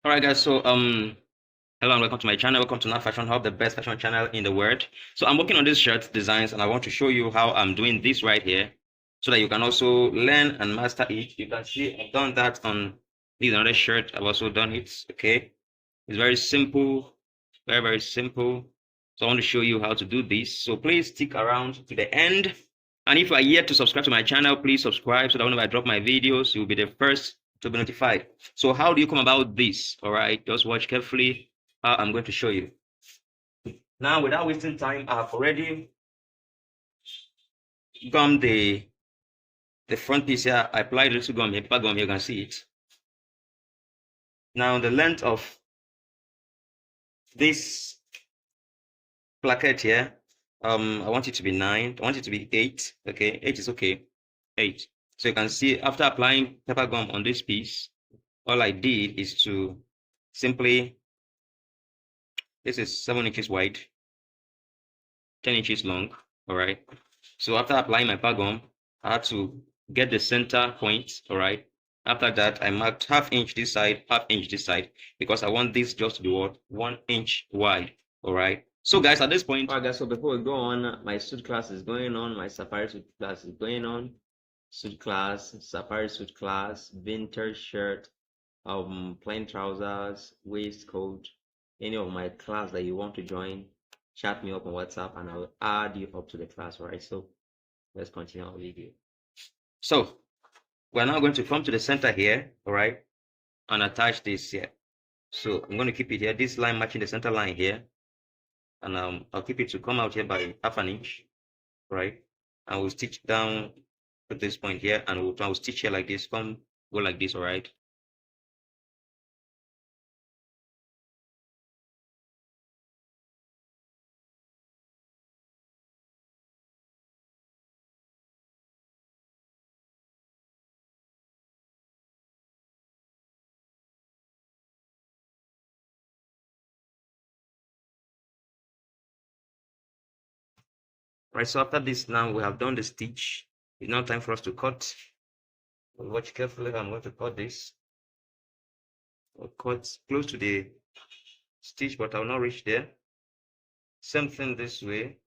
All right, guys. So, hello and welcome to my channel. Welcome to Not Fashion Hub, the best fashion channel in the world. So, I'm working on these shirt designs, and I want to show you how I'm doing this right here, so that you can also learn and master it. You can see I've done that on this another shirt. I've also done it. Okay, it's very simple, very simple. So, I want to show you how to do this. So, please stick around to the end. And if you are yet to subscribe to my channel, please subscribe so that whenever I drop my videos, you'll be the first to be notified. So how do you come about this? All right, just watch carefully how I'm going to show you. Now, without wasting time, I've already gummed the front piece here. I applied a little gum here, paper gum here, you can see it. Now, the length of this placket here, I want it to be 9. I want it to be 8. Okay, 8 is okay. 8. So you can see after applying paper gum on this piece, all I did is to simply, this is 7 inches wide, 10 inches long. All right. So after applying my paper gum, I had to get the center point. All right. After that, I marked half inch this side, half inch this side, because I want this just to be what, 1 inch wide. All right. So guys, at this point, all right, guys. So before we go on, my suit class is going on. My safari suit class is going on. Suit class, safari suit class, vintage shirt, plain trousers, waistcoat, any of my class that you want to join, chat me up on WhatsApp and I'll add you up to the class. All right, so let's continue our video. So we're now going to come to the center here, all right, and attach this here. So I'm going to keep it here, this line matching the center line here, and I'll keep it to come out here by half an inch, right? And we'll stitch down to this point here, and we'll stitch here like this, go like this, all right? Right, so after this now we have done the stitch. It's now time for us to cut. Watch carefully. I'm going to cut this. I'll cut close to the stitch, but I'll not reach there. Same thing this way.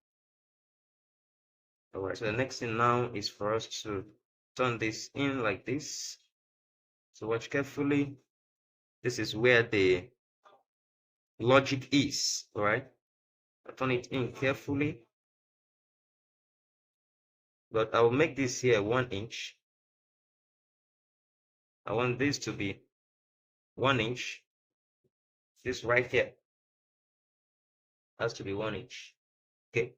All right, so the next thing now is for us to turn this in like this. So watch carefully. This is where the logic is. All right, I'll turn it in carefully, but I will make this here 1 inch. I want this to be 1 inch. This right here has to be 1 inch. Okay,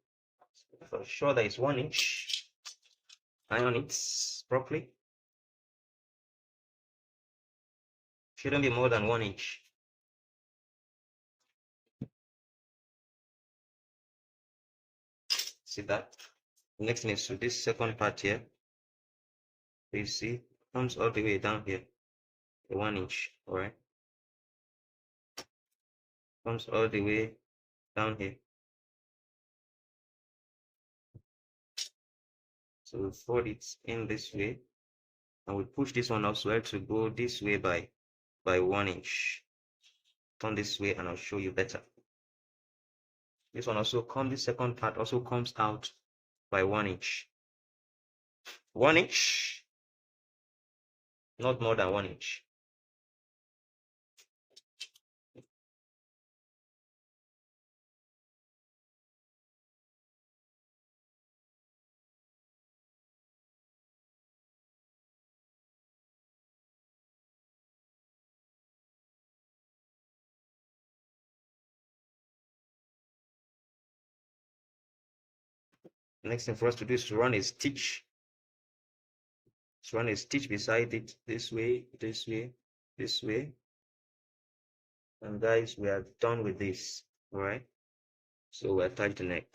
for sure that it's 1 inch. Iron it properly. Shouldn't be more than 1 inch. See that? Next thing is to this second part here. You see, comes all the way down here, the 1 inch. All right, comes all the way down here. So we fold it in this way, and we push this one as well to go this way by 1 inch. Turn this way, and I'll show you better. This one also comes. The second part also comes out by 1 inch. 1 inch, not more than 1 inch. Next thing for us to do is to run a stitch. Let's run a stitch beside it this way, this way, this way. And guys, we are done with this. All right. So we attach the neck.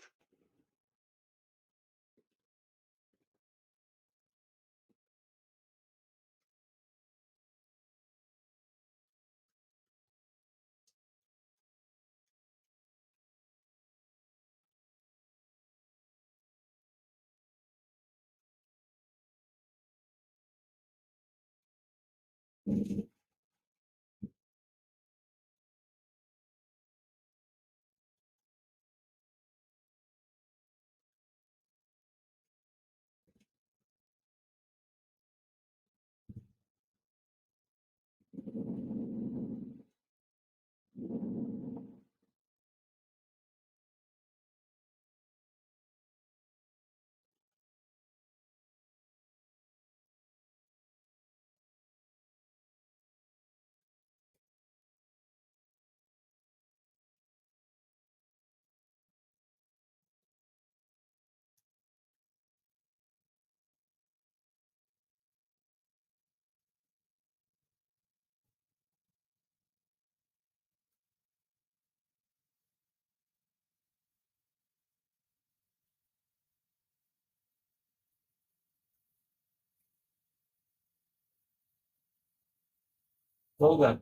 Program.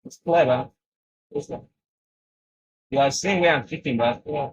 It's clever. It's not. You are seeing where I'm fitting, but yeah.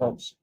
Oops.